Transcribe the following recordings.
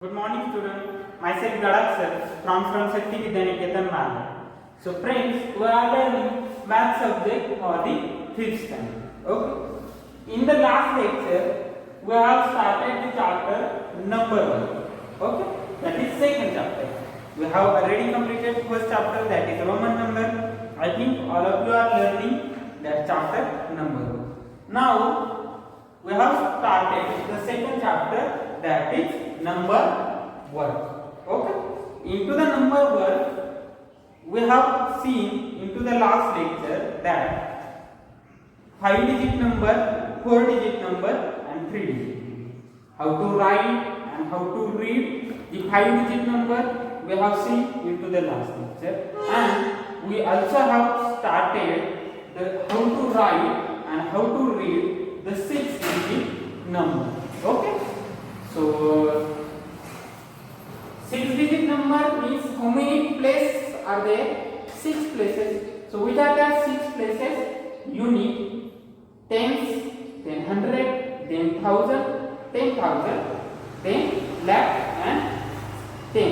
Good morning, students. Myself Gadak sir from Shakti Vidyaniketan Malwa. So friends, we are learning math subject for the 5th standard. Okay. In the last lecture, we have started the chapter number 1. Okay. That is second chapter. We have already completed first chapter, that is Roman number. I think all of you are learning that chapter number 1. Now we have started the second chapter, that is number work. Okay. Into the number work, we have seen into the last lecture that 5-digit number, 4-digit number and 3-digit. How to write and how to read the 5-digit number we have seen into the last lecture, and we also have started the how to write and how to read the 6-digit number. Okay. So 6-digit number means how many places are there? 6 places. So which are the 6 places? Unit, tens, then hundred, then thousand, 10,000, then lakh and 10.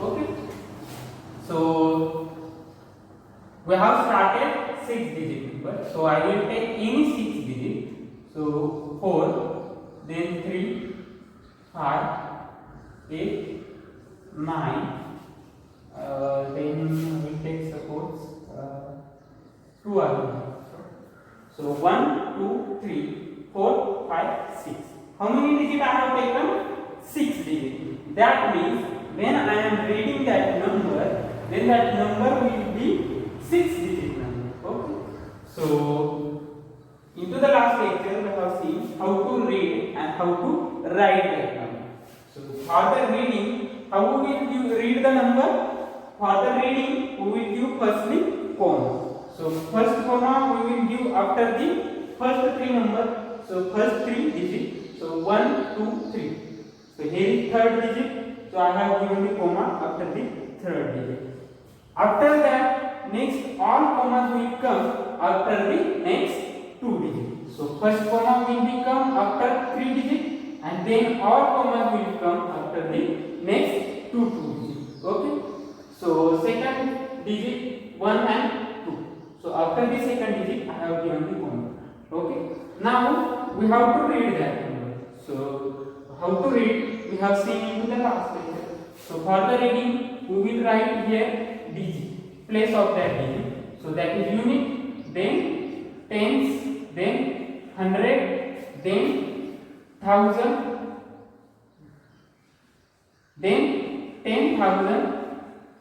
Okay. So we have started 6-digit number. So I will take any 6 digit. So 4, then 3, 5, 8, 9, then we will take suppose 2 other. So 1, 2, 3, 4, 5, 6. How many digits I have taken? 6 digits. That means when I am reading that number, then that number will be 6-digit number. Okay. So into the last lecture we have seen how to read and how to write that number. So for the reading, how will you read the number? For the reading, we will give firstly comma. So first comma we will give after the first 3 number. So first 3 digits. So 1, 2, 3. So here is third digit. So I have given the comma after the third digit. After that, next all commas will come after the next 2 digits. So first comma will become after 3 digits, and then all commas will come after the next 2 digits. Okay. So second digit 1 and 2. So after the second digit I have given the comma. Okay. Now we have to read that number. So how to read we have seen into the last lecture. So for the reading we will write here digit, place of that digit. So that is unit, then tens, then hundred, then thousand, then 10,000,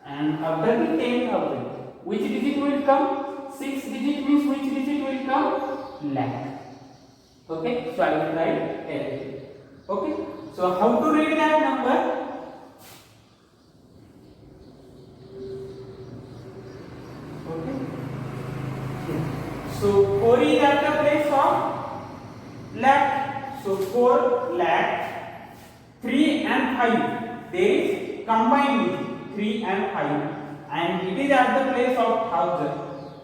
and after the 10,000, which digit will come? 6 digit means which digit will come? Lakh. Okay. So I will write L. Okay. So how to read that number? So 4 is at the place of lakh. So 4 lakh. 3 and 5. There is combined 3 and 5, and it is at the place of thousand.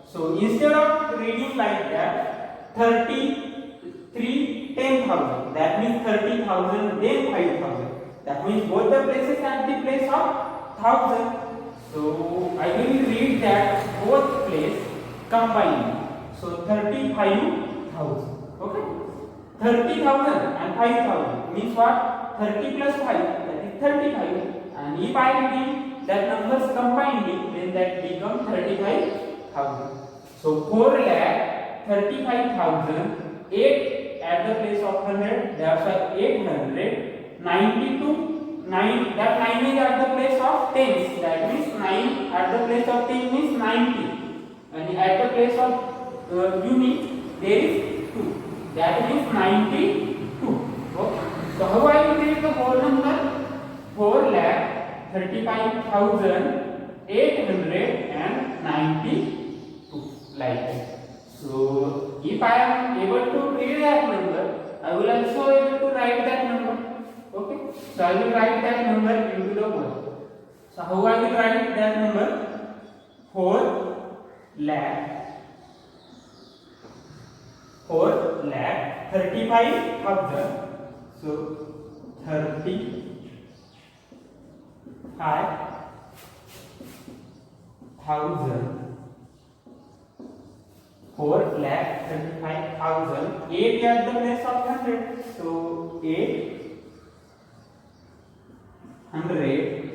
So instead of reading like that, 33, 10,000. That means 30,000, then 5,000. That means both the places at the place of thousand. So I will read that both place combined. So 35,000. Okay. 30,000 and 5,000 means what? 30 plus 5, that is 35. And if I read that numbers combined, then that becomes 35,000. So 4 lakh 35,000. 8 at the place of 100. That's why 800. 92. 9. That 9 is at the place of tens. That means 9 at the place of 10 means 90. And at the place of unit there is 2. That means 92. Okay. So how I will read the whole number? 4 lakh 35,892, like that. So if I am able to read that number, I will also able to write that number. Okay. So I will write that number into the word. So how I will write that number? 4 lakh 35,000. So 35,000 4,35,000. 8 at the place of 100. So 890.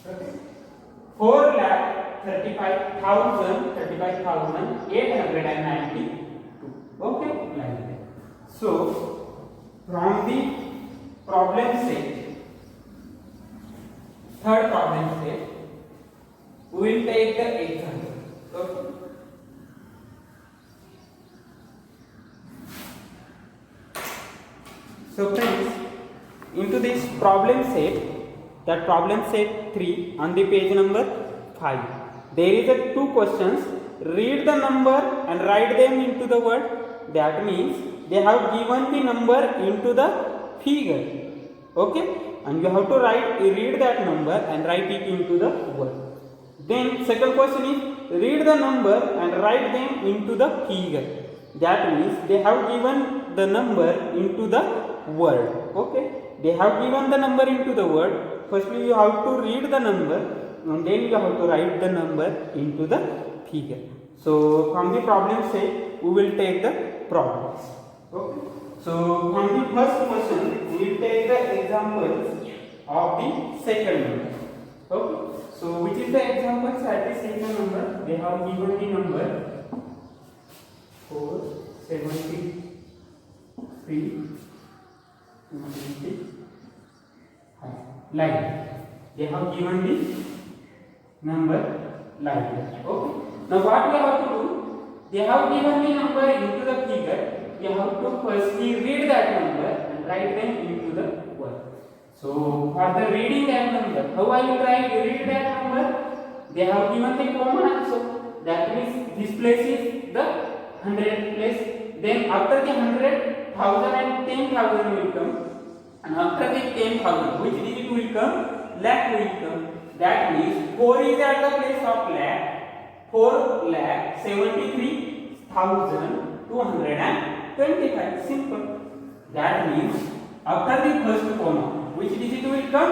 Okay. 4,35,892. Okay, like that. So from the problem set, third problem set, we will take the example. Okay. So friends, into this problem set, that problem set 3 on the page number 5, there is a 2 questions. Read the number and write them into the word. That means they have given the number into the figure. Okay, and you have to read that number and write it into the word. Then second question is read the number and write them into the figure. That means they have given the number into the word. Okay, they have given the number into the word. Firstly you have to read the number and then you have to write the number into the figure. So from the problem set we will take the problems. Okay, so from the first question we will take the examples of the second number. Okay, so which is the examples at the second number? They have given the number 473 like that. They have given the number like that. Okay. Now what we have to do? They have given the number into the figure. You have to firstly read that number and write them into the word. So for the reading that number, how I will read that number? They have given the comma also. That means this place is the 100 place. Then after the 100, 1000 and 10,000 will come. And after the 10,000, which digit will come? Lakh will come. That means 4 is at the place of lakh. 4,73,225. Simple. That means after the first comma, which digit will come?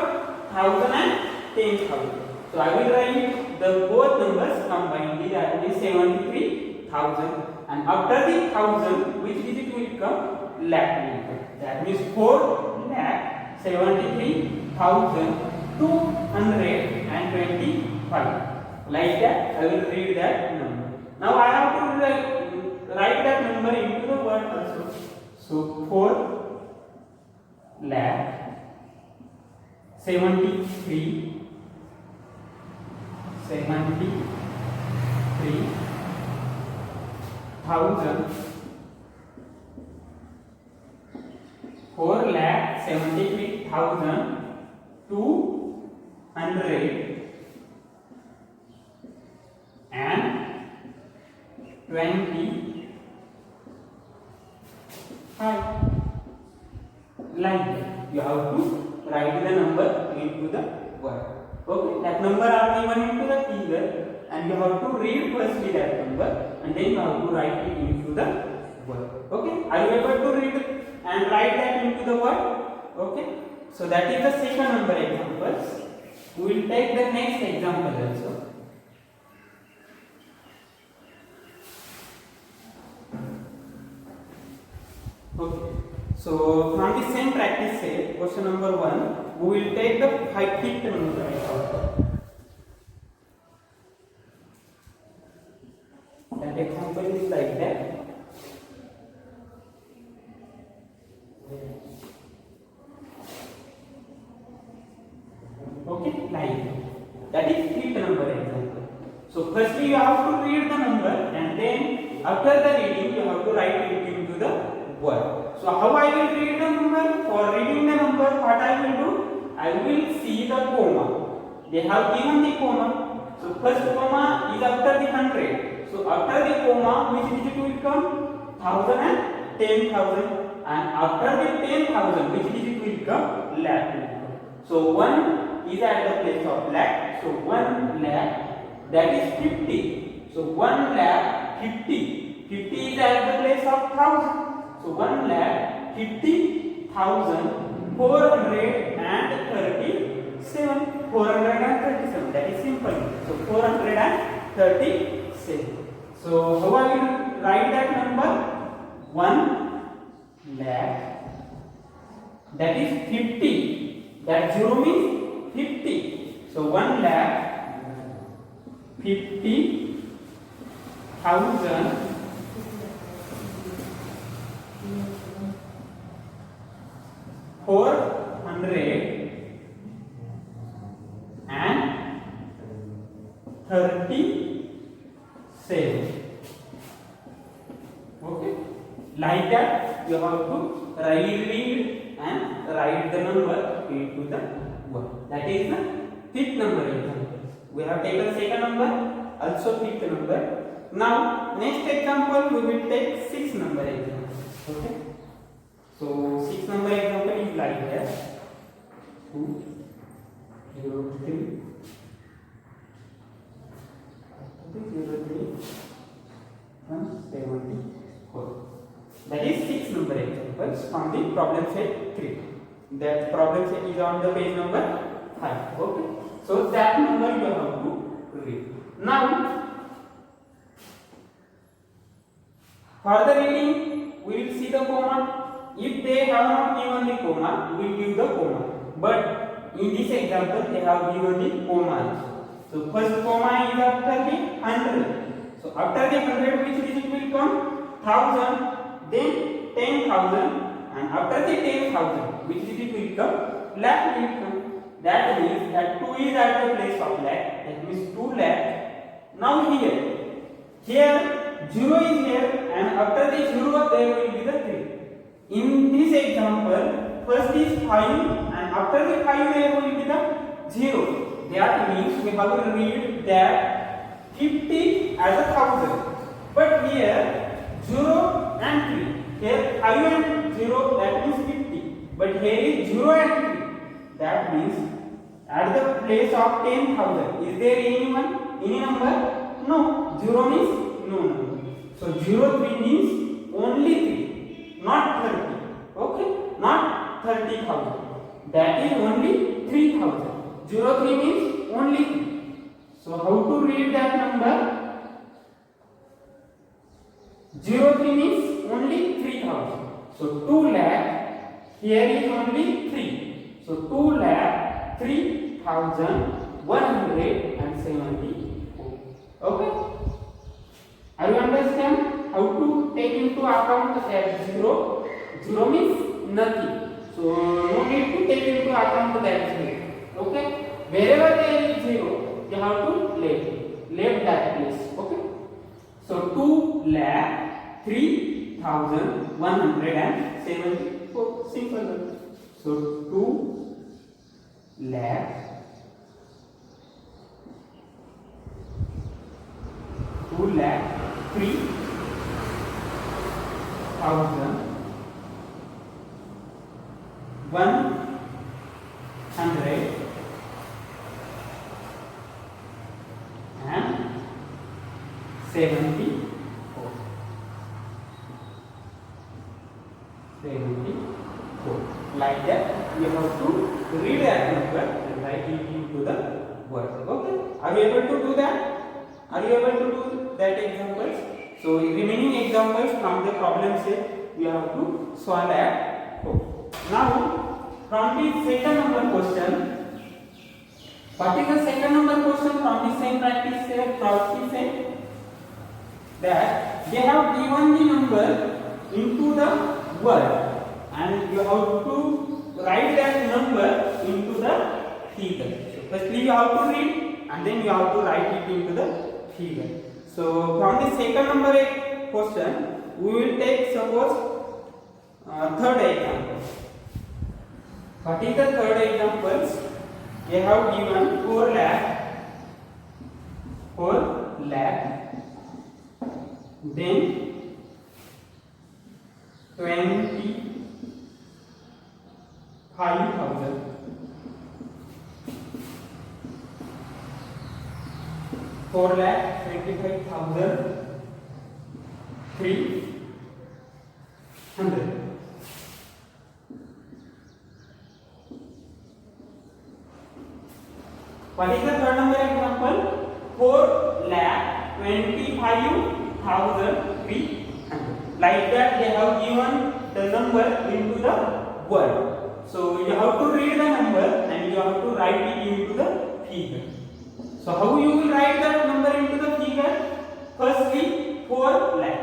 1000 and 10,000. So I will write the both numbers combined. That is 73,000. And after the 1000, which digit will come? Lakh will come. That means 4,73,225. Like that, I will read that number. Now I have to write that number into the word also. So 4,73,225. Like that. You have to write the number into the word. Okay, that number are given into the figure and you have to read firstly that number and then you have to write it into the word. Okay, are you able to read and write that into the word? Okay, so that is the second number examples. We will take the next example also. Okay, so from the same practice set, question number 1, we will take the fifth number example. That example is like that. Okay, like that is fifth number example. So firstly you have to read the number and then after the reading you have to write it into the word. So how I will read the number? For reading the number, what I will do? I will see the comma. They have given the comma. So first comma is after the 100. So after the comma, which digit will come? 1000 and 10,000. And after the 10,000, which digit will come? Lakh will come. So 1 is at the place of lakh. So 1 lakh, that is 50. So 1 lakh 50. 50 is at the place of 1000. So 1 lakh 50,437. 437. That is simple. So 437. So how I will write that number? 1 lakh, that is 50. That 0 means 50. So 1 lakh 50,000 437. Okay, like that you have to read and write the number into the word. That is the fifth number example. We have taken second number, also fifth number. Now next example we will take sixth number example. Okay, so sixth number example is like that: 2 0 3 0 3 174. That is six number examples from the problem set 3. That problem set is on the page number 5. Okay, so that number you have to read. Now for the reading we will see the comma. If they have not given the comma, we will give the comma, but in this example they have given the comma also. So first comma is after the 100. So after the 100 which digit will come? 1000, then 10,000, and after the 10,000 which digit will come? Lakh will come. That means that 2 is at the place of lakh. That means 2 lakh. Now here 0 is here, and after the 0 there will be the 3. In this example, first is 5, and after the 5 there will be the 0. That means we have to read that 50 as a 1000. But here 0 and 3. Here 5 and 0, that means 50. But here is 0 and 3. That means at the place of 10,000, is there any number? No. 0 means no number. So 03 means only 3, not 30. Okay, not 30,000. That is only 3,000. 03 means only 3. So how to read that number? 03 means only 3,000. So 2 lakh, here is only 3. So 2 lakh 3,174. Okay? Are you understand how to take into account that 0? 0 means nothing. So no need to take into account that 0. Okay? Wherever there is 0, you have to left that place. Okay? So 2 lakh 3,174. Simple. So 2 lakh 3,174. Like that, you have to read that number and write it into the word. Okay? Are you able to do that? Are you able to do that examples? So remaining examples from the problem set we have to solve at home. Now from the second number question, what is the second number question from the same practice set? That they have given the number into the word and you have to write that number into the figure. So firstly you have to read and then you have to write it into the figure. So from the second number question we will take suppose third example. What is the third example? They have given 4 lakh, then 25,000, 4,25,300. What is the third number example? 4,25,300. Like that, they have given the number into the word. So you have to read the number and you have to write it into the figure. So how you will write that number into the figure? Firstly, 4 lakh.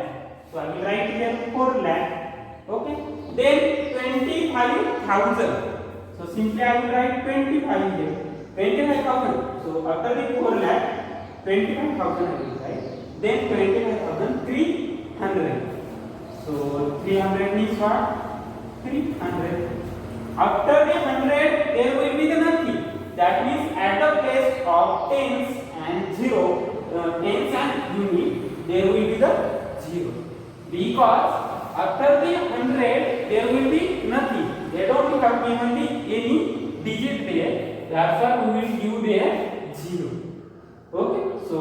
So I will write here 4 lakh. Okay. Then 25,000. So simply I will write 25 here. 25,000. So after the 4 lakh, 25,000 I will write. Then 25,300. So 300 means what? 300. After the 100, there will be the nothing. That means at the place of tens and tens and unit, there will be the 0. Because after the 100, there will be nothing. They don't have given the any digit there. That's why we will give there 0. Okay. So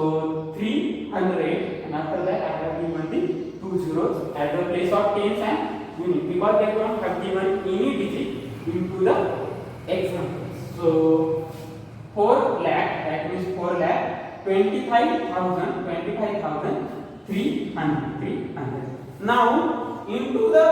300, and after that I have given the 2 zeros at the place of tens and unit, because they don't have given any digit into the example. So 4 lakh, that means 4 lakh 25,300. Now into the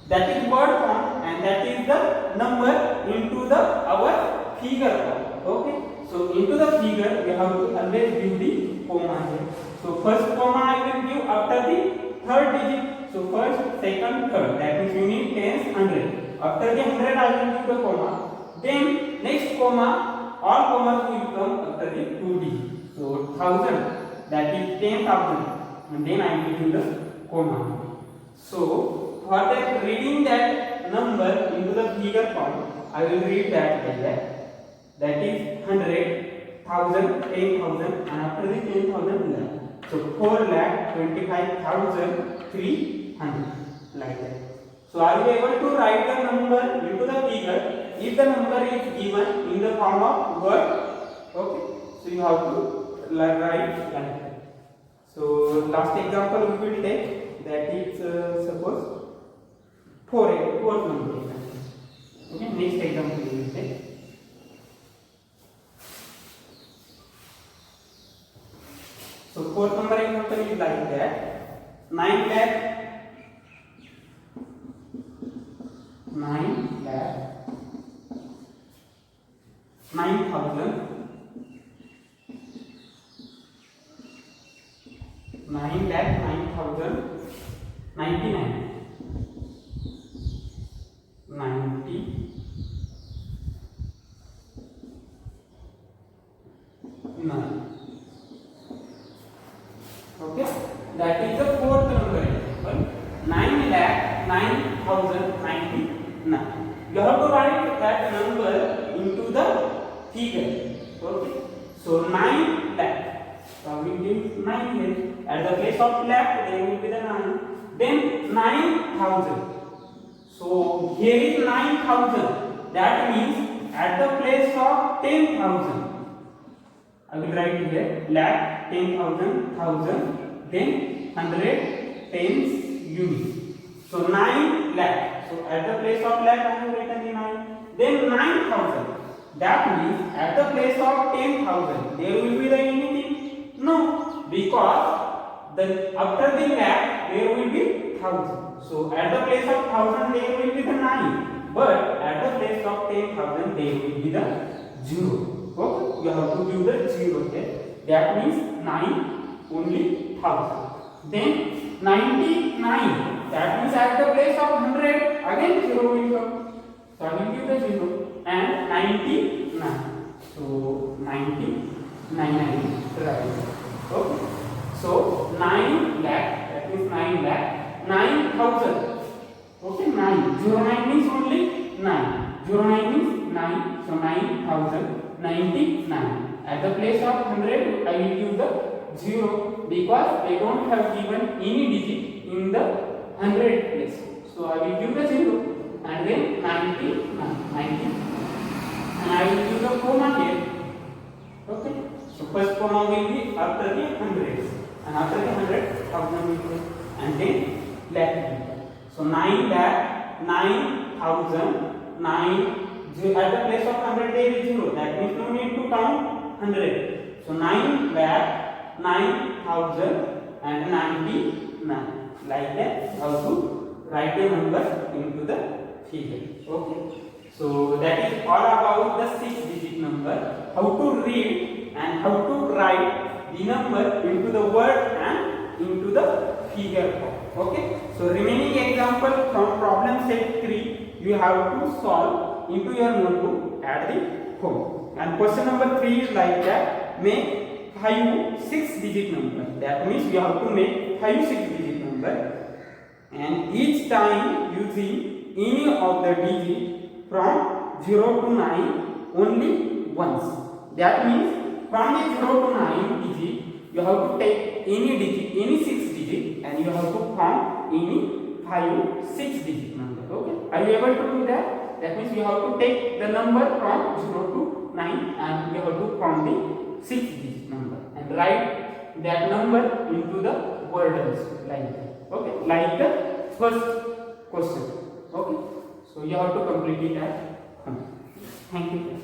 that is word form, and that is the number into the our figure form. Okay. So into the figure we have to always give the comma here. So first comma I will give after the third digit. So first, second, third. That means unit, tens, 100. After the 100 I will give the comma. Then next comma, all commas will come after the 2 digit. So 1000, that is 10,000, and then I will give the comma. So for that reading that number into the figure form, I will read that like that. That is 100, 1000, 10,000, and after the 10,000 lakh. So 4,25,300 like that. So are you able to write the number into the figure if the number is given in the form of word? Okay. So you have to write like that. So last example we will take, that is suppose 4th number. Okay. Next example we will take. So 4th number example is like that. 9 lakh 9,000 99 Okay, that is the 4th number example. 9,09,099. You have to write that number into the figure. Okay, so 9 lakh. So we give 9 here. At the place of lakh, there will be the 9. Then 9,000. So here is 9,000. That means at the place of 10,000. I will write here lakh, 10,000, 1,000, then 100, tens, units. So 9 lakh. So at the place of lakh I have written the 9. Then 9,000. That means at the place of 10,000 there will be the anything? No, because after the lakh there will be 1,000. So at the place of 1,000 there will be the 9. But at the place of 10,000 there will be the 0. Okay, you have to give the 0 here. That means 9 only 1,000. Then 99. That means at the place of 100 again 0 will come. So I will give the 0. And 99. So 99 I will write. Okay. So 9 lakh. That means 9 lakh. 9,000. Okay, 9. 09 means only 9. 09 means 9. So 9,099. At the place of 100, I will give the 0 because they don't have given any digit in the 100 place. So I will give the 0 and then 90, and I will give the the comma here. Okay. So first comma will be after the hundreds, and after the 100,000 will be, and then lakh. So 9 lakh, 9,000, 9. At the place of 100 there is 0. That means no need to count 100. So 9 lakh, 9,000 and 99. Like that, also write the number into the figure. Okay. So that is all about the 6-digit number. How to read and how to write the number into the word and into the figure form. Okay. So remaining example from problem set 3 you have to solve into your notebook at the home. And question number 3 is like that. Make 5 6-digit number. That means you have to make 5 6-digit number, and each time using any of the digit from 0 to 9 only once. That means from the 0 to 9 digit you have to take any digit, any 6 digit, and you have to form any 5 6-digit number. Okay, are you able to do that? That means you have to take the number from 0 to 9 and you have to form the 6-digit number and write that number into the words like that. Okay, like the first question. Okay, so you have to complete it at home. Thank you.